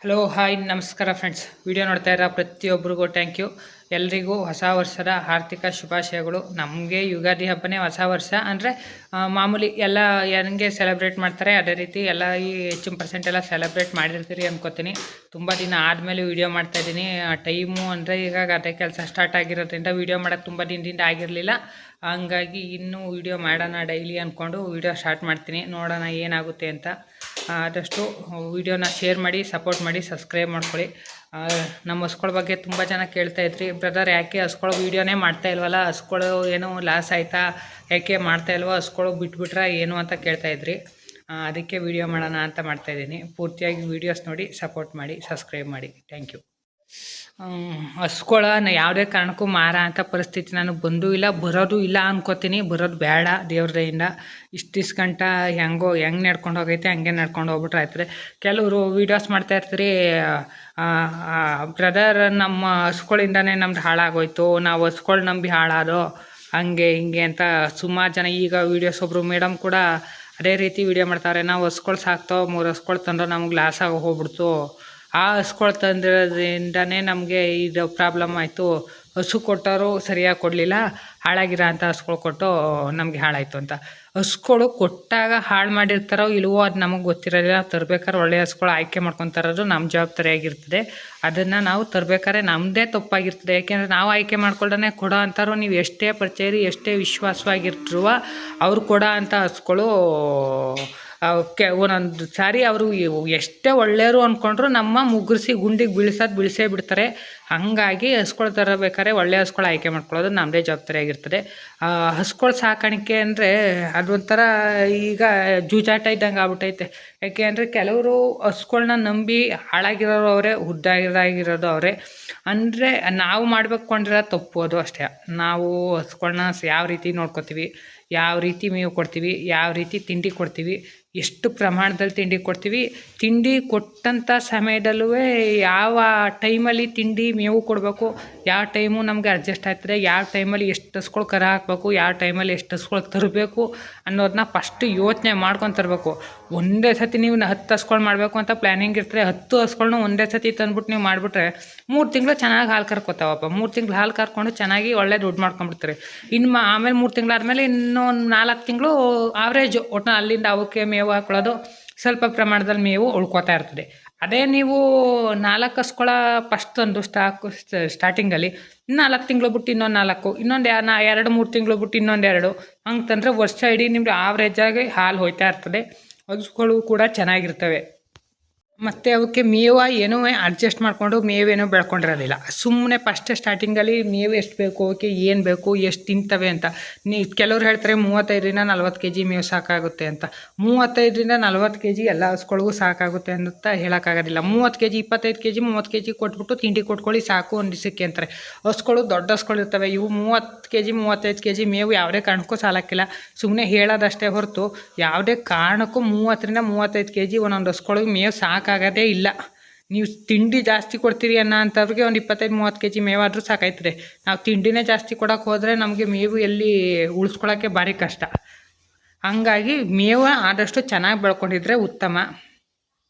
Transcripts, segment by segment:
Hello hi ನಮಸ್ಕಾರ friends. Video ನೋಡ್ತಾ ಇರೋ ಪ್ರತಿಯೊಬ್ಬರಿಗೂ ಥ್ಯಾಂಕ್ ಯು. ಎಲ್ರಿಗೂ ಹೊಸ ವರ್ಷದ ಆರ್ಥಿಕ ಶುಭಾಶಯಗಳು. ನಮಗೆ ಯುಗಾದಿ ಹಬ್ಬನೇ ಹೊಸ ವರ್ಷ ಅಂದರೆ ಮಾಮೂಲಿ ಎಲ್ಲ ಹೆಂಗೆ ಸೆಲೆಬ್ರೇಟ್ ಮಾಡ್ತಾರೆ ಅದೇ ರೀತಿ ಎಲ್ಲ ಈ ಹೆಚ್ಚಿನ ಪರ್ಸೆಂಟ್ ಎಲ್ಲ ಸೆಲೆಬ್ರೇಟ್ ಮಾಡಿರ್ತೀರಿ ಅನ್ಕೋತೀನಿ. ತುಂಬ ದಿನ ಆದಮೇಲೆ ವೀಡಿಯೋ ಮಾಡ್ತಾಯಿದ್ದೀನಿ. ಟೈಮು ಅಂದರೆ ಈಗ ಅದೇ ಕೆಲಸ ಸ್ಟಾರ್ಟ್ ಆಗಿರೋದ್ರಿಂದ ವೀಡಿಯೋ ಮಾಡೋಕ್ಕೆ ತುಂಬ ದಿನದಿಂದ ಆಗಿರಲಿಲ್ಲ. ಹಂಗಾಗಿ ಇನ್ನೂ ವೀಡಿಯೋ ಮಾಡೋಣ ಡೈಲಿ ಅಂದ್ಕೊಂಡು ವೀಡಿಯೋ ಸ್ಟಾರ್ಟ್ ಮಾಡ್ತೀನಿ. ನೋಡೋಣ ಏನಾಗುತ್ತೆ ಅಂತ. ಆದಷ್ಟು ವೀಡಿಯೋನ ಶೇರ್ ಮಾಡಿ, ಸಪೋರ್ಟ್ ಮಾಡಿ, ಸಬ್ಸ್ಕ್ರೈಬ್ ಮಾಡ್ಕೊಳ್ಳಿ. ನಮ್ಮ ಹಸ್ಗಳ ಬಗ್ಗೆ ತುಂಬ ಜನ ಕೇಳ್ತಾಯಿದ್ರಿ, ಬ್ರದರ್ ಯಾಕೆ ಹಸ್ಕೊಳ್ಳೋ ವೀಡಿಯೋನೇ ಮಾಡ್ತಾ ಇಲ್ವಲ್ಲ, ಹಸ್ಕೊಳ್ಳೋ ಏನೋ ಲಾಸ್ ಆಯಿತಾ, ಯಾಕೆ ಮಾಡ್ತಾ ಇಲ್ವೋ, ಹಸ್ಕೊಳ್ಳೋ ಬಿಟ್ಬಿಟ್ರೆ ಏನು ಅಂತ ಕೇಳ್ತಾಯಿದ್ರಿ. ಅದಕ್ಕೆ ವೀಡಿಯೋ ಮಾಡೋಣ ಅಂತ ಮಾಡ್ತಾಯಿದ್ದೀನಿ. ಪೂರ್ತಿಯಾಗಿ ವೀಡಿಯೋಸ್ ನೋಡಿ, ಸಪೋರ್ಟ್ ಮಾಡಿ, ಸಬ್ಸ್ಕ್ರೈಬ್ ಮಾಡಿ. Thank you. ಹಸ್ಕೊಳ್ಳೋ ಯಾವುದೇ ಕಾರಣಕ್ಕೂ ಮಾರ ಅಂತ ಪರಿಸ್ಥಿತಿ ನನಗೆ ಬಂದೂ ಇಲ್ಲ, ಬರೋದು ಇಲ್ಲ ಅನ್ಕೋತೀನಿ. ಬರೋದು ಬೇಡ, ದೇವ್ರ ದಯಿಂದ. ಇಷ್ಟು ಗಂಟ ಹೆಂಗೆ ನಡ್ಕೊಂಡು ಹೋಗೈತೆ ಹಂಗೆ ನಡ್ಕೊಂಡು ಹೋಗ್ಬಿಟ್ರೆ ಆಯ್ತದೆ. ಕೆಲವರು ವೀಡಿಯೋಸ್ ಮಾಡ್ತಾ ಇರ್ತೀರಿ, ಬ್ರದರ್ ನಮ್ಮ ಹಸ್ಗಳಿಂದನೇ ನಮ್ದು ಹಾಳಾಗೋಯ್ತು, ನಾವು ಹಸ್ಗಳು ನಂಬಿ ಹಾಳಾದೋ ಹಂಗೆ ಹಿಂಗೆ ಅಂತ ಸುಮಾರು ಜನ. ಈಗ ವೀಡಿಯೋಸ್ ಒಬ್ಬರು ಮೇಡಮ್ ಕೂಡ ಅದೇ ರೀತಿ ವೀಡಿಯೋ ಮಾಡ್ತಾರೆ. ನಾವು ಹಸ್ಗಳು ಸಾಕ್ತೋ 3 ಹಸ್ಗಳು ತಂದೋ ನಮ್ಗೆ ಲಾಸ್ ಆಗಿ ಹೋಗ್ಬಿಡ್ತು, ಆ ಹಸ್ಗಳು ತಂದಿರೋದ್ರಿಂದನೇ ನಮಗೆ ಇದು ಪ್ರಾಬ್ಲಮ್ ಆಯಿತು, ಹಸು ಕೊಟ್ಟವರು ಸರಿಯಾಗಿ ಕೊಡಲಿಲ್ಲ, ಹಾಳಾಗಿರೋ ಅಂಥ ಹಸ್ಗಳು ಕೊಟ್ಟು ನಮಗೆ ಹಾಳಾಯಿತು ಅಂತ. ಹಸ್ಗಳು ಕೊಟ್ಟಾಗ ಹಾಳು ಮಾಡಿರ್ತಾರೋ ಇಲ್ವೋ ಅದು ನಮಗೆ ಗೊತ್ತಿರೋದಿಲ್ಲ. ತರ್ಬೇಕಾದ್ರೆ ಒಳ್ಳೆಯ ಹಸ್ಗಳು ಆಯ್ಕೆ ಮಾಡ್ಕೊತಾರೋದು ನಮ್ಮ ಜವಾಬ್ದಾರಿಯಾಗಿರ್ತದೆ. ಅದನ್ನು ನಾವು ತರಬೇಕಾದ್ರೆ ನಮ್ಮದೇ ತಪ್ಪಾಗಿರ್ತದೆ. ಯಾಕೆಂದರೆ ನಾವು ಆಯ್ಕೆ ಮಾಡ್ಕೊಳ್ದೇ ಕೊಡೋ ಅಂಥವ್ರು ನೀವು ಎಷ್ಟೇ ಪರಿಚಯ ಎಷ್ಟೇ ವಿಶ್ವಾಸವಾಗಿರ್ತರುವ ಅವ್ರು ಕೊಡೋ ಅಂಥ ಹಸ್ಗಳು ಒಂದೊಂದು ಸಾರಿ ಅವರು ಎಷ್ಟೇ ಒಳ್ಳೆಯವರು ಅಂದ್ಕೊಂಡ್ರು ನಮ್ಮ ಮುಗ್ರಿಸಿ ಗುಂಡಿಗೆ ಬೀಳಿಸೇ ಬಿಡ್ತಾರೆ. ಹಾಗಾಗಿ ಹಸ್ಗಳು ತರಬೇಕಾದ್ರೆ ಒಳ್ಳೆಯ ಹಸ್ಗಳು ಆಯ್ಕೆ ಮಾಡ್ಕೊಳ್ಳೋದು ನಮ್ಮದೇ ಜವಾಬ್ದಾರಿಯಾಗಿರ್ತದೆ. ಹಸ್ಗಳು ಸಾಕಾಣಿಕೆ ಅಂದರೆ ಅದೊಂಥರ ಈಗ ಜೂಜಾಟ ಇದ್ದಂಗೆ ಆಗ್ಬಿಟ್ಟೈತೆ. ಯಾಕೆ ಅಂದರೆ ಕೆಲವರು ಹಸ್ಗಳ್ನ ನಂಬಿ ಹಾಳಾಗಿರೋರು ಅವರೇ, ಉದ್ದಾಗಿರೋದು ಅವರೇ. ಅಂದರೆ ನಾವು ಮಾಡಬೇಕೊಂಡಿರೋ ತಪ್ಪು ಅದು ಅಷ್ಟೇ. ನಾವು ಹಸ್ಗಳ್ನ ಯಾವ ರೀತಿ ನೋಡ್ಕೊತೀವಿ, ಯಾವ ರೀತಿ ಮೇವು ಕೊಡ್ತೀವಿ, ಯಾವ ರೀತಿ ತಿಂಡಿ ಕೊಡ್ತೀವಿ, ಎಷ್ಟು ಪ್ರಮಾಣದಲ್ಲಿ ತಿಂಡಿ ಕೊಡ್ತೀವಿ, ತಿಂಡಿ ಕೊಟ್ಟಂಥ ಸಮಯದಲ್ಲೂ ಯಾವ ಟೈಮಲ್ಲಿ ತಿಂಡಿ ಮೇವು ಕೊಡಬೇಕು, ಯಾವ ಟೈಮು ನಮಗೆ ಅಡ್ಜಸ್ಟ್ ಆಗ್ತದೆ, ಯಾವ ಟೈಮಲ್ಲಿ ಎಷ್ಟು ಹಸ್ಗಳು ಕರ ಹಾಕಬೇಕು, ಯಾವ ಟೈಮಲ್ಲಿ ಎಷ್ಟು ಹಸ್ಗಳು ತರಬೇಕು ಅನ್ನೋದನ್ನ ಫಸ್ಟು ಯೋಚನೆ ಮಾಡ್ಕೊಂಡು ತರಬೇಕು. ಒಂದೇ ಸತಿ ನೀವು 10 ಹಸ್ಗಳು ಮಾಡಬೇಕು ಅಂತ ಪ್ಲ್ಯಾನಿಂಗ್ ಇರ್ತದೆ. 10 ಹಸ್ಗಳ್ನ ಒಂದೇ ಸತಿ ತಂದ್ಬಿಟ್ಟು ನೀವು ಮಾಡಿಬಿಟ್ರೆ 3 ತಿಂಗಳು ಚೆನ್ನಾಗಿ ಹಾಲು ಕರ್ಕೋತಾವಪ್ಪ. 3 ತಿಂಗಳು ಹಾಲು ಕರ್ಕೊಂಡು ಚೆನ್ನಾಗಿ ಒಳ್ಳೆ ದುಡ್ಡು ಮಾಡ್ಕೊಂಡ್ಬಿಡ್ತಾರೆ. ಆಮೇಲೆ 3 ತಿಂಗಳಾದಮೇಲೆ ಇನ್ನೊಂದು 4 ತಿಂಗಳು ಆವ್ರೇಜು ಒಟ್ಟು ಅಲ್ಲಿಂದ ಅವಕ್ಕೆ ಮೇವು ಹಾಕೊಳ್ಳೋದು, ಸ್ವಲ್ಪ ಪ್ರಮಾಣದಲ್ಲಿ ಮೇವು ಉಳ್ಕೋತಾ ಇರ್ತದೆ. ಅದೇ ನೀವು 4 ಹಸ್ಗಳ ಫಸ್ಟ್ ತಂದು ಸ್ಟಾರ್ಟಿಂಗಲ್ಲಿ 4 ತಿಂಗಳು ಬಿಟ್ಟು ಇನ್ನೊಂದು 4, ಇನ್ನೊಂದು 2-3 ತಿಂಗಳು ಬಿಟ್ಟು ಇನ್ನೊಂದು 2 ಹಂಗೆ ತಂದರೆ ವರ್ಷ ಇಡೀ ನಿಮ್ಗೆ ಆವ್ರೇಜಾಗಿ ಹಾಲು ಹೋಯ್ತಾ ಇರ್ತದೆ. ಹಸುಗಳು ಕೂಡ ಚೆನ್ನಾಗಿರ್ತವೆ. ಮತ್ತು ಅವಕ್ಕೆ ಮೇವು ಏನೂ ಅಡ್ಜಸ್ಟ್ ಮಾಡಿಕೊಂಡು ಮೇವೇನೋ ಬೆಳ್ಕೊಂಡಿರೋದಿಲ್ಲ. ಸುಮ್ಮನೆ ಫಸ್ಟೇ ಸ್ಟಾರ್ಟಿಂಗಲ್ಲಿ ಮೇವು ಎಷ್ಟು ಬೇಕು, ಅವಕ್ಕೆ ಏನು ಬೇಕು, ಎಷ್ಟು ತಿಂತವೆ ಅಂತ. ಕೆಲವ್ರು ಹೇಳ್ತಾರೆ 35-40 kg ಮೇವು ಸಾಕಾಗುತ್ತೆ ಅಂತ. 35-40 kg ಎಲ್ಲ ಹಸುಗಳಿಗೂ ಸಾಕಾಗುತ್ತೆ ಅಂತ ಹೇಳೋಕ್ಕಾಗೋದಿಲ್ಲ. 30 kg 25 kg 30 kg ಕೊಟ್ಬಿಟ್ಟು ತಿಂಡಿ ಕೊಟ್ಕೊಳ್ಳಿ ಸಾಕು ಒಂದು ದಿವಸಕ್ಕೆ ಅಂತಾರೆ. ಹಸುಗಳು ದೊಡ್ಡ ಹಸುಗಳು ಇರ್ತವೆ, ಇವು 30 kg 35 kg ಮೇವು ಯಾವುದೇ ಕಾರಣಕ್ಕೂ ಸಾಲಕ್ಕಿಲ್ಲ. ಸುಮ್ಮನೆ ಹೇಳೋದಷ್ಟೇ ಹೊರತು ಯಾವುದೇ ಕಾರಣಕ್ಕೂ 30-35 kg ಒಂದೊಂದು ಹಸುಗಳಿಗೆ ಮೇವು ಸಾಕಾಗೋದೇ ಇಲ್ಲ. ನೀವು ತಿಂಡಿ ಜಾಸ್ತಿ ಕೊಡ್ತೀರಿ ಅಂಥವ್ರಿಗೆ ಒಂದು 25-30 kg ಮೇವಾದರೂ ಸಾಕಾಯ್ತದೆ. ನಾವು ತಿಂಡಿನೇ ಜಾಸ್ತಿ ಕೊಡೋಕೆ ಹೋದರೆ ನಮಗೆ ಮೇವು ಎಲ್ಲಿ ಉಳಿಸ್ಕೊಳ್ಳೋಕ್ಕೆ ಭಾರಿ ಕಷ್ಟ. ಹಾಗಾಗಿ ಮೇವು ಆದಷ್ಟು ಚೆನ್ನಾಗಿ ಬೆಳ್ಕೊಂಡಿದ್ರೆ ಉತ್ತಮ.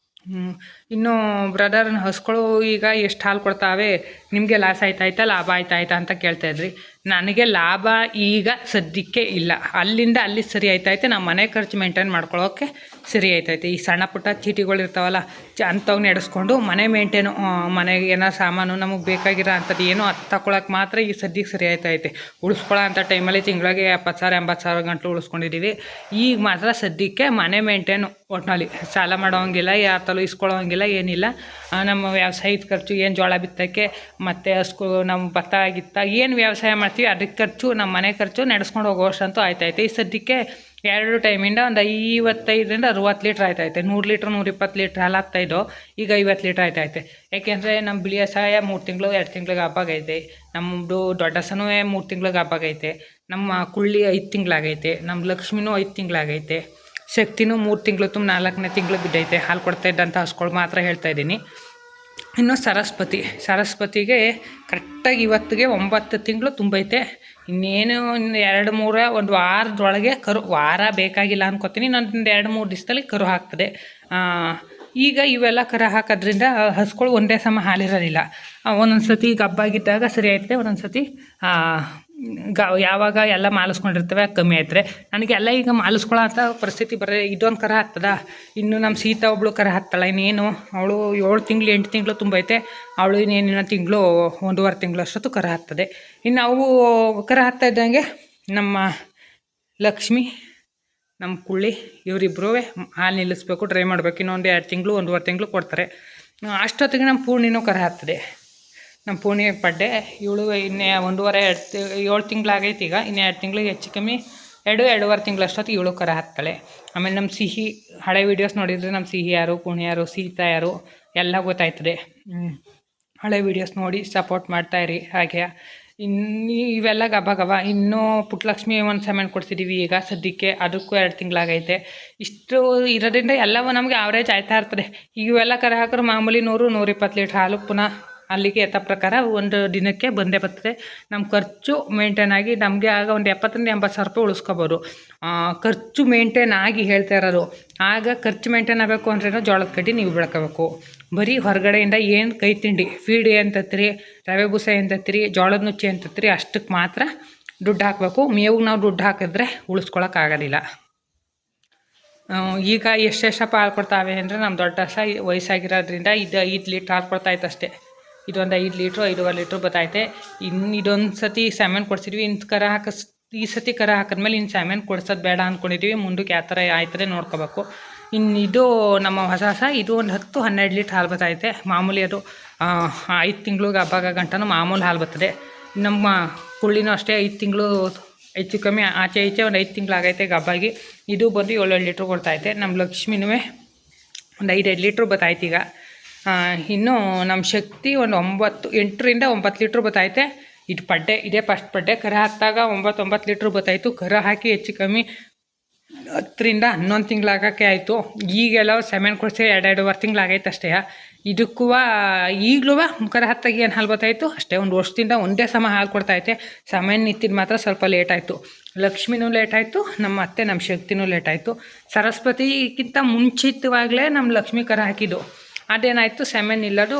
ಇನ್ನು ಬ್ರದರ್ ಹಸುಗಳು ಈಗ ಎಷ್ಟು ಹಾಲು ಕೊಡ್ತಾವೆ, ನಿಮಗೆ ಲಾಸ್ ಆಯ್ತಾ ಲಾಭ ಆಯ್ತಾ ಅಂತ ಕೇಳ್ತಾಯಿದ್ರಿ. ನನಗೆ ಲಾಭ ಈಗ ಸದ್ಯಕ್ಕೆ ಇಲ್ಲ. ಅಲ್ಲಿಂದ ಅಲ್ಲಿ ಸರಿ ಆಯ್ತೈತೆ. ನಮ್ಮ ಮನೆ ಖರ್ಚು ಮೇಂಟೈನ್ ಮಾಡ್ಕೊಳ್ಳೋಕ್ಕೆ ಸರಿ ಆಯ್ತೈತೆ. ಈ ಸಣ್ಣ ಪುಟ್ಟ ಚೀಟಿಗಳು ಇರ್ತಾವಲ್ಲ ಅಂಥವ್ನ ನಡೆಸ್ಕೊಂಡು ಮನೆ ಮೇಂಟೈನು, ಮನೆಗೆ ಏನೋ ಸಾಮಾನು ನಮಗೆ ಬೇಕಾಗಿರೋ ಅಂಥದ್ದು ಏನೋ ಅದು ತಗೊಳಕ್ಕೆ ಮಾತ್ರ ಈ ಸದ್ಯಕ್ಕೆ ಸರಿ ಆಯ್ತೈತೆ. ಉಳಿಸ್ಕೊಳ್ಳೋ ಅಂಥ ಟೈಮಲ್ಲಿ ತಿಂಗಳಿಗೆ 70,000-80,000 ಗಂಟಲು ಉಳಿಸ್ಕೊಂಡಿದ್ದೀವಿ. ಈಗ ಮಾತ್ರ ಸದ್ಯಕ್ಕೆ ಮನೆ ಮೇಂಟೈನು. ಒಟ್ಟಿನಲ್ಲಿ ಸಾಲ ಮಾಡೋಂಗಿಲ್ಲ, ಯಾರ ತಲೂ ಇಸ್ಕೊಳ್ಳೋಂಗಿಲ್ಲ, ಏನಿಲ್ಲ. ನಮ್ಮ ವ್ಯವಸಾಯದ ಖರ್ಚು ಏನು ಜೋಳ ಬಿತ್ತೋಕ್ಕೆ ಮತ್ತು ನಮ್ಮ ಭತ್ತ ಗಿತ್ತ ಏನು ವ್ಯವಸಾಯ ಮಾಡ್ತೀವಿ ಅದಕ್ಕೆ ಖರ್ಚು, ನಮ್ಮ ಮನೆ ಖರ್ಚು ನಡೆಸ್ಕೊಂಡು ಹೋಗೋಷ್ಟಂತೂ ಆಯ್ತೈತೆ. ಈ ಸದ್ಯಕ್ಕೆ 2 ಟೈಮಿಂದ ಒಂದು 55-60 ಲೀಟ್ರ್ ಆಯ್ತೈತೆ. 100 ಲೀಟ್ರ್ 120 ಲೀಟ್ರ್ ಹಾಲು ಆಗ್ತಾಯಿದ್ದೋ ಈಗ 50 ಲೀಟ್ರ್ ಆಯ್ತೈತೆ. ಯಾಕೆಂದರೆ ನಮ್ಮ ಬಿಳಿ ಹಸಾಯ 3 ತಿಂಗಳು 2 ತಿಂಗಳಿಗೆ ಹಬ್ಬಾಗೈತೆ. ನಮ್ಮದು ದೊಡ್ಡ ಹಸನೂ 3 ತಿಂಗಳಿಗೆ ಹಬ್ಬಾಗೈತೆ. ನಮ್ಮ ಕುಳ್ಳಿ 5 ತಿಂಗಳಾಗೈತೆ. ನಮ್ಮ ಲಕ್ಷ್ಮಿನೂ 5 ತಿಂಗಳಾಗೈತೆ. ಶಕ್ತಿನೂ 3 ತಿಂಗಳು ತುಂಬ 4ನೇ ತಿಂಗಳು ಬಿದ್ದೈತೆ. ಹಾಲು ಕೊಡ್ತಾ ಇದ್ದಂಥ ಹಸುಗಳು ಮಾತ್ರ ಹೇಳ್ತಾಯಿದ್ದೀನಿ. ಇನ್ನು ಸರಸ್ವತಿಗೆ ಕರೆಕ್ಟಾಗಿ ಇವತ್ತಿಗೆ 9 ತಿಂಗಳು ತುಂಬೈತೆ. ಇನ್ನೇನು 2-3 ಒಂದು ವಾರದೊಳಗೆ ವಾರ ಬೇಕಾಗಿಲ್ಲ ಅನ್ಕೋತೀನಿ. ಇನ್ನೊಂದು 2-3 ದಿವಸದಲ್ಲಿ ಕರು ಹಾಕ್ತದೆ. ಈಗ ಇವೆಲ್ಲ ಕರ ಹಾಕೋದ್ರಿಂದ ಹಸುಗಳು ಒಂದೇ ಸಮ ಹಾಲಿರೋದಿಲ್ಲ. ಒಂದೊಂದು ಸತಿ ಗಬ್ಬಾಗಿದ್ದಾಗ ಸರಿ ಆಯ್ತದೆ, ಒಂದೊಂದು ಸತಿ ಯಾವಾಗ ಎಲ್ಲ ಮಾಲಿಸ್ಕೊಂಡಿರ್ತವೆ ಕಮ್ಮಿ ಆಯ್ತದೆ. ನನಗೆಲ್ಲ ಈಗ ಮಾಲಿಸ್ಕೊಳ್ಳೋ ಅಂಥ ಪರಿಸ್ಥಿತಿ ಬರೀ ಇದೊಂದು ಕರ ಆಗ್ತದ. ಇನ್ನು ನಮ್ಮ ಸೀತಾ ಒಬ್ಬಳು ಕರ ಹಾಕ್ತಾಳೆ, ಇನ್ನೇನು ಅವಳು 7 ತಿಂಗಳು 8 ತಿಂಗಳು ತುಂಬೈತೆ. ಅವಳು ಇನ್ನೇನಿನ ತಿಂಗಳು 1.5 ತಿಂಗಳು ಅಷ್ಟೊತ್ತು ಕರ ಹಾಕ್ತದೆ. ಇನ್ನು ಅವು ಕರ ಹಾಕ್ತಾ ಇದ್ದಂಗೆ ನಮ್ಮ ಲಕ್ಷ್ಮಿ, ನಮ್ಮ ಕುಳ್ಳಿ ಇವರಿಬ್ಬರೂ ಹಾಲು ನಿಲ್ಲಿಸ್ಬೇಕು, ಡ್ರೈ ಮಾಡಬೇಕು. ಇನ್ನೊಂದು 2 ತಿಂಗಳು 1.5 ತಿಂಗಳು ಕೊಡ್ತಾರೆ. ಅಷ್ಟೊತ್ತಿಗೆ ನಮ್ಮ ಪೂರ್ಣಿನೂ ಕರ ಹಾಕ್ತದೆ. ನಮ್ಮ ಪೂರ್ಣಿ ಪಡ್ಡೆ ಇವಳು ಇನ್ನೇ 7 ತಿಂಗಳಾಗೈತೆ ಈಗ. ಇನ್ನು 2 ತಿಂಗಳಿಗೆ ಹೆಚ್ಚು ಕಮ್ಮಿ 2.5 ತಿಂಗಳು ಅಷ್ಟೊತ್ತಿಗೆ ಇವಳು ಕರ ಹಾಕ್ತಾಳೆ. ಆಮೇಲೆ ನಮ್ಮ ಸಿಹಿ ಹಳೆ ವೀಡಿಯೋಸ್ ನೋಡಿದರೆ ನಮ್ಮ ಸಿಹಿ ಯಾರು, ಪೂರ್ಣಿ ಯಾರು, ಸೀತಾ ಯಾರು ಎಲ್ಲ ಗೊತ್ತಾಯ್ತದೆ. ಹಳೆ ವೀಡಿಯೋಸ್ ನೋಡಿ ಸಪೋರ್ಟ್ ಮಾಡ್ತಾಯಿರಿ. ಹಾಗೆ ಇನ್ನು ಇವೆಲ್ಲ ಗಬ ಇನ್ನೂ ಪುಟ್ಟಲಕ್ಷ್ಮಿ ಒಂದು ಸೆಮೆನ್ ಕೊಡ್ಸಿದ್ದೀವಿ ಈಗ ಸದ್ಯಕ್ಕೆ, ಅದಕ್ಕೂ 2 ತಿಂಗಳಾಗೈತೆ. ಇಷ್ಟು ಇರೋದ್ರಿಂದ ಎಲ್ಲವೂ ನಮಗೆ ಆವ್ರೇಜ್ ಆಯ್ತಾ ಇರ್ತದೆ. ಇವೆಲ್ಲ ಕರ ಹಾಕಿದ್ರೆ ಮಾಮೂಲಿ 100-120 ಲೀಟ್ರ್ ಹಾಲು ಪುನಃ ಅಲ್ಲಿಗೆ ಯಥ ಪ್ರಕಾರ ಒಂದು ದಿನಕ್ಕೆ ಬಂದೇ ಬರ್ತದೆ. ನಮ್ಮ ಖರ್ಚು ಮೇಂಟೈನ್ ಆಗಿ ನಮಗೆ ಆಗ ಒಂದು 70-80 ಸಾವಿರ ರೂಪಾಯಿ ಉಳಿಸ್ಕೋಬೋದು. ಖರ್ಚು ಮೇಂಟೈನ್ ಆಗಿ ಹೇಳ್ತಾ ಇರೋದು. ಆಗ ಖರ್ಚು ಮೇಂಟೈನ್ ಆಗಬೇಕು ಅಂದ್ರೇನೋ ಜೋಳದ ಕಡ್ಡಿ ನೀವು ಬೆಳ್ಕೋಬೇಕು. ಬರೀ ಹೊರಗಡೆಯಿಂದ ಏನು ಕೈ ತಿಂಡಿ ಫೀಡ್ ಅಂತತ್ತೀರಿ, ರವೆ ಬೂಸ ಅಂತತ್ತೀರಿ, ಜೋಳದ ನುಚ್ಚಿ ಅಂತತ್ತೀರಿ, ಅಷ್ಟಕ್ಕೆ ಮಾತ್ರ ದುಡ್ಡು ಹಾಕಬೇಕು. ಮೇವಿಗೆ ನಾವು ದುಡ್ಡು ಹಾಕಿದ್ರೆ ಉಳಿಸ್ಕೊಳಕ್ಕಾಗೋದಿಲ್ಲ. ಈಗ ಎಷ್ಟೆಷ್ಟಪ್ಪ ಹಾಲು ಕೊಡ್ತಾವೆ ಅಂದರೆ ನಮ್ಮ ದೊಡ್ಡ ಹಸ ವಯಸ್ಸಾಗಿರೋದ್ರಿಂದ ಇದು 5 ಲೀಟ್ರ್ ಹಾಲು ಕೊಡ್ತಾಯಿತ್ತು ಅಷ್ಟೇ. ಇದೊಂದು 5 ಲೀಟ್ರು 5.5 ಲೀಟ್ರು ಬತ್ತಾಯ್ತೆ. ಇನ್ನು ಇದೊಂದು ಸತಿ ಸ್ಯಾಮೆನ್ ಕೊಡ್ಸಿದ್ವಿ. ಇನ್ನು ಕರ ಈ ಸತಿ ಕರ ಹಾಕಿದ್ಮೇಲೆ ಇನ್ನು ಸ್ಯಾಮೆನ್ ಕೊಡ್ಸೋದು ಬೇಡ ಅಂದ್ಕೊಂಡಿದ್ದೀವಿ. ಮುಂದಕ್ಕೆ ಯಾವ ಥರ ಆಯ್ತದೆ ನೋಡ್ಕೋಬೇಕು. ಇನ್ನು ಇದು ನಮ್ಮ ಹೊಸ ಇದು ಒಂದು 10-12 ಲೀಟ್ರ್ ಹಾಲು ಬತ್ತೈತೆ. ಮಾಮೂಲಿ ಅದು 5 ತಿಂಗ್ಳಿಗೆ ಹಬ್ಬಾಗ ಗಂಟನೂ ಮಾಮೂಲಿ ಹಾಲು ಬರ್ತದೆ. ನಮ್ಮ ಕುಳ್ಳಿನೂ ಅಷ್ಟೇ 5 ತಿಂಗಳು ಹೆಚ್ಚು ಕಮ್ಮಿ ಆಚೆ ಈಚೆ ಒಂದು 5 ತಿಂಗಳಾಗೈತೆ ಗಬ್ಬಾಗಿ. ಇದು ಬಂದು 7 ಲೀಟ್ರ್ ಕೊಡ್ತೈತೆ. ನಮ್ಮ ಲಕ್ಷ್ಮಿನೂ ಒಂದು 5 ಲೀಟ್ರ್ ಬತ್ತೈತೆ ಈಗ. ಇನ್ನು ನಮ್ಮ ಶಕ್ತಿ ಒಂದು 8-9 ಲೀಟ್ರ್ ಬತ್ತೈತೆ. ಇದು ಪಡ್ಡೆ ಇದೇ ಫಸ್ಟ್ ಪಡ್ಡೆ. ಕರ ಹಾಕಿದಾಗ 9 ಲೀಟ್ರ್ ಬತ್ತಾಯಿತು. ಕರ ಹಾಕಿ ಹೆಚ್ಚು ಕಮ್ಮಿ 10-11 ತಿಂಗಳಾಗೋಕ್ಕೆ ಆಯಿತು. ಈಗೆಲ್ಲ ಸೆಮೆನ್ ಕೊಡಿಸಿ 2.5 ತಿಂಗಳಾಗೈತೆ ಅಷ್ಟೇ. ಇದಕ್ಕೂ ಈಗಲೂ ಕರ ಹತ್ತಾಗಿ ಏನು ಹಾಲು ಬತ್ತಾಯಿತು ಅಷ್ಟೇ. ಒಂದು ವರ್ಷದಿಂದ ಒಂದೇ ಸಮ ಹಾಲು ಕೊಡ್ತಾಯಿತೆ. ಸೆಮೆನ್ ನಿಂತಿದ್ದು ಮಾತ್ರ ಸ್ವಲ್ಪ ಲೇಟಾಯಿತು. ಲಕ್ಷ್ಮಿನೂ ಲೇಟಾಯಿತು, ನಮ್ಮ ಅತ್ತೆ ನಮ್ಮ ಶಕ್ತಿನೂ ಲೇಟಾಯಿತು. ಸರಸ್ವತಿಗಿಂತ ಮುಂಚಿತವಾಗಲೇ ನಮ್ಮ ಲಕ್ಷ್ಮಿ ಕರ ಹಾಕಿದ್ದು. ಅದೇನಾಯಿತು, ಸೆಮೆನ್ ಇಲ್ಲದು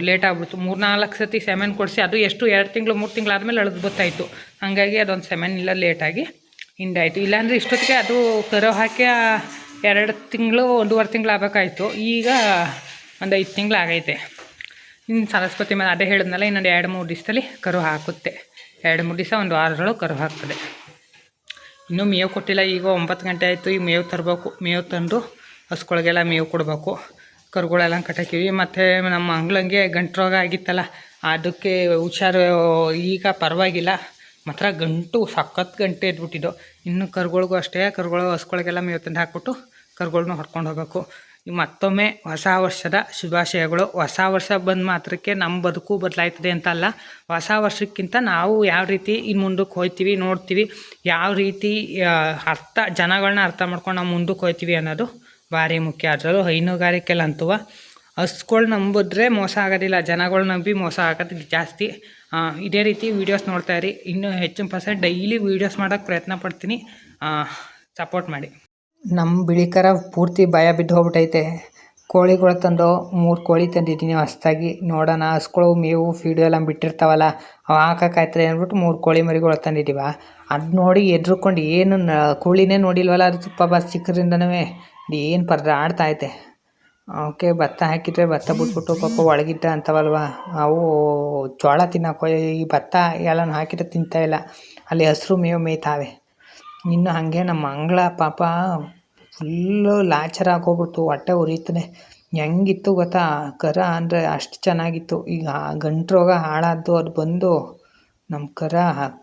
ಲೇಟ್ ಆಗ್ಬಿಡ್ತು. 3-4 ಸತಿ ಸೆಮೆನ್ ಕೊಡಿಸಿ ಅದು ಎಷ್ಟು 2 ತಿಂಗಳು 3 ತಿಂಗಳಾದ್ಮೇಲೆ ಅಳದು ಗೊತ್ತಾಯಿತು. ಹಾಗಾಗಿ ಅದೊಂದು ಸೆಮೆನ್ ಇಲ್ಲ ಲೇಟಾಗಿ ಹಿಂದಾಯಿತು. ಇಲ್ಲಾಂದರೆ ಇಷ್ಟೊತ್ತಿಗೆ ಅದು ಕರು ಹಾಕಿ 2 ತಿಂಗಳು 1.5 ತಿಂಗಳು ಆಗಬೇಕಾಯ್ತು. ಈಗ ಒಂದು 5 ತಿಂಗಳಾಗೈತೆ. ಇನ್ನು ಸರಸ್ವತಿ ಮೇಲೆ ಅದೇ ಹೇಳಿದ್ನಲ್ಲ, ಇನ್ನೊಂದು 2-3 ದಿವಸದಲ್ಲಿ ಕರು ಹಾಕುತ್ತೆ. 2-3 ದಿವಸ ಒಂದು ವಾರದೊಳಗೆ ಕರು ಹಾಕ್ತದೆ. ಇನ್ನೂ ಮೇವು ಕೊಟ್ಟಿಲ್ಲ. ಈಗ 9 ಗಂಟೆ ಆಯಿತು. ಈಗ ಮೇವು ತರಬೇಕು. ಮೇವು ತಂದು ಹಸುಗಳಿಗೆಲ್ಲ ಮೇವು ಕೊಡಬೇಕು. ಕರುಗಳೆಲ್ಲ ಕಟ್ಟಾಕಿವಿ. ಮತ್ತು ನಮ್ಮ ಅಂಗ್ಳಂಗೆ ಗಂಟು ರೋಗ ಆಗಿತ್ತಲ್ಲ, ಅದಕ್ಕೆ ಹುಷಾರು. ಈಗ ಪರವಾಗಿಲ್ಲ, ಮಾತ್ರ ಗಂಟು ಸಖತ್ ಗಂಟೆ ಎದ್ಬಿಟ್ಟಿದ್ದು. ಇನ್ನು ಕರುಗಳಿಗೂ ಅಷ್ಟೇ, ಹಸುಗಳಿಗೆಲ್ಲ ಮೇವು ತಂದು ಹಾಕ್ಬಿಟ್ಟು ಕರುಗಳ್ನ ಹೊಡ್ಕೊಂಡು ಹೋಗಬೇಕು. ಈಗ ಮತ್ತೊಮ್ಮೆ ಹೊಸ ವರ್ಷದ ಶುಭಾಶಯಗಳು. ಹೊಸ ವರ್ಷ ಬಂದ ಮಾತ್ರಕ್ಕೆ ನಮ್ಮ ಬದುಕು ಬದಲಾಯ್ತದೆ ಅಂತ ಅಲ್ಲ, ಹೊಸ ವರ್ಷಕ್ಕಿಂತ ನಾವು ಯಾವ ರೀತಿ ಇನ್ನು ಮುಂದಕ್ಕೆ ಹೋಗ್ತೀವಿ ನೋಡ್ತೀವಿ, ಯಾವ ರೀತಿ ಜನಗಳನ್ನ ಅರ್ಥ ಮಾಡ್ಕೊಂಡು ನಾವು ಮುಂದಕ್ಕೆ ಹೋಗ್ತೀವಿ ಅನ್ನೋದು ಭಾರಿ ಮುಖ್ಯ. ಅದರಲ್ಲೂ ಹೈನುಗಾರಿಕೆಲ್ಲಂತೂ ಹಸುಗಳು ನಂಬಿದ್ರೆ ಮೋಸ ಆಗೋದಿಲ್ಲ, ಜನಗಳು ನಂಬಿ ಮೋಸ ಆಗೋದು ಜಾಸ್ತಿ. ಇದೇ ರೀತಿ ವೀಡಿಯೋಸ್ ನೋಡ್ತಾಯಿರಿ. ಇನ್ನೂ ಹೆಚ್ಚಿನ % ಡೈಲಿ ವೀಡಿಯೋಸ್ ಮಾಡೋಕ್ಕೆ ಪ್ರಯತ್ನ ಪಡ್ತೀನಿ. ಸಪೋರ್ಟ್ ಮಾಡಿ. ನಮ್ಮ ಬಿಳಿಕರ ಪೂರ್ತಿ ಭಯ ಬಿದ್ದು ಹೋಗ್ಬಿಟ್ಟೈತೆ. ಕೋಳಿಗಳು ತಂದು 3 ಕೋಳಿ ತಂದಿದ್ದೀನಿ ಹೊಸ್ದಾಗಿ. ನೋಡೋಣ, ಹಸುಗಳು ಮೇವು ಫೀಡು ಎಲ್ಲ ಬಿಟ್ಟಿರ್ತಾವಲ್ಲ, ಅವು ಹಾಕೋಕ್ಕಾಯ್ತದೆ ಅಂದ್ಬಿಟ್ಟು 3 ಕೋಳಿ ಮರಿಗಳು ತಂದಿದ್ದೀವ. ಅದು ನೋಡಿ ಎದ್ರುಕೊಂಡು ಏನು ಕೋಳಿನೇ ನೋಡಿಲ್ವಲ್ಲ, ಅದು ತುಪ್ಪ ಚಿಕ್ಕದ್ರಿಂದನೂ ಏನು ಪರದಾಡ್ತೈತೆ. ಅವಕ್ಕೆ ಭತ್ತ ಹಾಕಿದರೆ ಭತ್ತ ಬಿಟ್ಬಿಟ್ಟು ಪಾಪ ಒಳಗಿದ್ದ ಅಂತವಲ್ವ, ಅವು ಜೋಳ ತಿನ್ನೋಕೆ ಈ ಭತ್ತ ಎಲ್ಲನೂ ಹಾಕಿದ್ರೆ ತಿಂತಾಯಿಲ್ಲ. ಅಲ್ಲಿ ಹಸಿರು ಮೇವು ಮೇಯ್ತಾವೆ. ಇನ್ನು ಹಾಗೆ ನಮ್ಮ ಅಂಗಳ ಪಾಪ ಫುಲ್ಲು ಲಾಚರ ಹಾಕೋಗ್ಬಿಡ್ತು, ಹೊಟ್ಟೆ ಉರಿತದೆ. ಹೆಂಗಿತ್ತು ಗೊತ್ತಾ, ಕರ ಅಂದರೆ ಅಷ್ಟು ಚೆನ್ನಾಗಿತ್ತು. ಈಗ ಗಂಟು ರೋಗ ಹಾಳಾದ್ದು ಅದು ಬಂದು ನಮ್ಮ ಕರ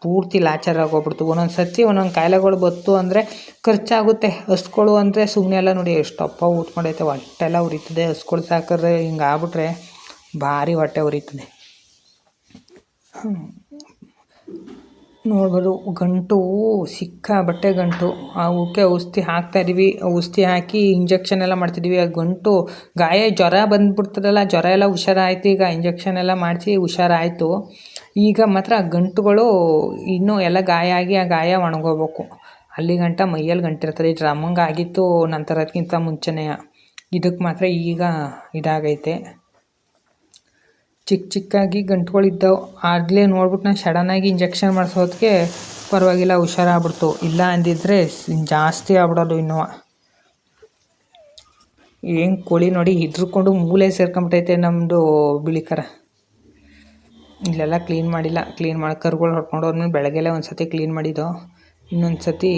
ಪೂರ್ತಿ ಲಾಚಾರ ಆಗೋಗ್ಬಿಡ್ತು. ಒಂದೊಂದು ಸತಿ ಒಂದೊಂದು ಕಾಯಿಲೆಗಳು ಬತ್ತು ಅಂದರೆ ಖರ್ಚಾಗುತ್ತೆ. ಹಸುಗಳು ಅಂದರೆ ಸುಮ್ಮನೆ ಎಲ್ಲ ನೋಡಿ ಎಷ್ಟಪ್ಪ ಊಟ ಮಾಡೈತೆ, ಹೊಟ್ಟೆ ಎಲ್ಲ ಉರಿತದೆ. ಹಸುಗಳು ಸಾಕಿದ್ರೆ ಹಿಂಗೆ ಆಗ್ಬಿಟ್ರೆ ಭಾರಿ ಹೊಟ್ಟೆ ಉರಿತದೆ. ನೋಡ್ಬೋದು, ಗಂಟು ಸಿಕ್ಕಾಬಟ್ಟೆ ಗಂಟು. ಅವಕ್ಕೆ ಔಷಧಿ ಹಾಕ್ತಾಯಿದ್ದೀವಿ. ಔಷಧಿ ಹಾಕಿ ಇಂಜೆಕ್ಷನ್ ಎಲ್ಲ ಮಾಡ್ತಿದ್ದೀವಿ. ಆ ಗಂಟು ಗಾಯ ಜ್ವರ ಬಂದುಬಿಡ್ತದಲ್ಲ, ಜ್ವರ ಎಲ್ಲ ಹುಷಾರಾಯಿತು. ಈಗ ಇಂಜೆಕ್ಷನ್ ಎಲ್ಲ ಮಾಡಿಸಿ ಹುಷಾರಾಯಿತು. ಈಗ ಮಾತ್ರ ಗಂಟುಗಳು ಇನ್ನೂ ಎಲ್ಲ ಗಾಯ ಆಗಿ ಆ ಗಾಯ ಒಣಗೋಗ್ಬೇಕು. ಅಲ್ಲಿ ಗಂಟ ಮೈಯಲ್ಲಿ ಗಂಟಿರ್ತದೆ. ಡ್ರಮ್ಮಂಗೆ ಆಗಿತ್ತು ನಂತರಕ್ಕಿಂತ ಮುಂಚೆನೇ. ಇದಕ್ಕೆ ಮಾತ್ರ ಈಗ ಇದಾಗೈತೆ. ಚಿಕ್ಕಾಗಿ ಗಂಟುಗಳಿದ್ದವು. ಆಗಲೇ ನೋಡ್ಬಿಟ್ಟು ನಾನು ಸಡನ್ನಾಗಿ ಇಂಜೆಕ್ಷನ್ ಮಾಡಿಸೋದಕ್ಕೆ ಪರವಾಗಿಲ್ಲ ಹುಷಾರಾಗ್ಬಿಡ್ತು. ಇಲ್ಲ ಅಂದಿದ್ರೆ ಜಾಸ್ತಿ ಆಗ್ಬಿಡೋದು ಇನ್ನೂ. ಏನು ಕೋಳಿ ನೋಡಿ ಹಿಡ್ಕೊಂಡು ಮೂಲೆ ಸೇರ್ಕೊಂಬಿಟ್ಟೈತೆ ನಮ್ಮದು ಬಿಳಿ ಕರ. ಇಲ್ಲೆಲ್ಲ ಕ್ಲೀನ್ ಮಾಡಿಲ್ಲ. ಕ್ಲೀನ್ ಮಾಡಿ ಕರುಗಳು ಹೊಡ್ಕೊಂಡು ಹೋದ್ಮೇಲೆ ಬೆಳಗ್ಗೆಲ್ಲ ಒಂದು ಸತಿ ಕ್ಲೀನ್ ಮಾಡಿದ್ದು. ಇನ್ನೊಂದು ಸತಿ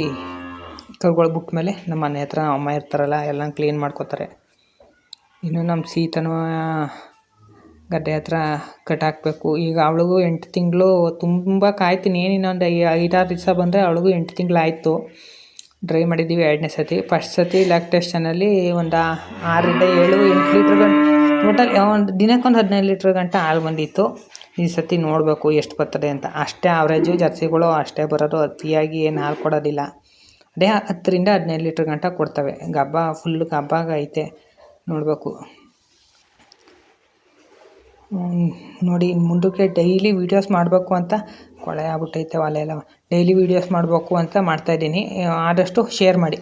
ಕರುಗಳು ಬಿಟ್ಮೇಲೆ ನಮ್ಮ ಮನೆ ಹತ್ರ ಅಮ್ಮ ಇರ್ತಾರಲ್ಲ ಎಲ್ಲ ಕ್ಲೀನ್ ಮಾಡ್ಕೋತಾರೆ. ಇನ್ನು ನಮ್ಮ ಸೀತನ ಗದ್ದೆ ಹತ್ರ ಕಟ್ಟಾಕಬೇಕು. ಈಗ ಅವಳಿಗೂ 8 ತಿಂಗಳು ತುಂಬ ಕಾಯ್ತೀನಿ. ಇನ್ನೊಂದು 5-6 ದಿವಸ ಬಂದರೆ ಅವಳಿಗೂ 8 ತಿಂಗಳಾಯಿತು. ಡ್ರೈ ಮಾಡಿದ್ದೀವಿ 2ನೇ ಸತಿ. ಫಸ್ಟ್ ಸತಿ ಲ್ಯಾಕ್ಟೇಷನಲ್ಲಿ ಒಂದು 6-7-8 ಲೀಟ್ರ್ ಟೋಟಲ್ ಒಂದು ದಿನಕ್ಕೊಂದು 15 ಲೀಟ್ರ್ ಗಂಟ ಹಾಲು ಬಂದಿತ್ತು. ಈ ಸತಿ ನೋಡಬೇಕು ಎಷ್ಟು ಬರ್ತದೆ ಅಂತ. ಅಷ್ಟೇ ಆವ್ರೇಜು ಜರ್ಸಿಗಳು ಅಷ್ಟೇ ಬರೋದು, ಅತಿಯಾಗಿ ಏನು ಹಾಲು ಕೊಡೋದಿಲ್ಲ. ಅದೇ 10-15 ಲೀಟ್ರ್ ಗಂಟ ಕೊಡ್ತವೆ. ಫುಲ್ ಗಬ್ಬಾಗೈತೆ, ನೋಡಬೇಕು. ನೋಡಿ ಮುಂದಕ್ಕೆ ಡೈಲಿ ವೀಡಿಯೋಸ್ ಮಾಡಬೇಕು ಅಂತ ಕೊಳೆ ಆಗ್ಬಿಟ್ಟೈತೆ ಒಲೆ ಎಲ್ಲ. ಡೈಲಿ ವೀಡಿಯೋಸ್ ಮಾಡಬೇಕು ಅಂತ ಮಾಡ್ತಾಯಿದ್ದೀನಿ. ಆದಷ್ಟು ಶೇರ್ ಮಾಡಿ.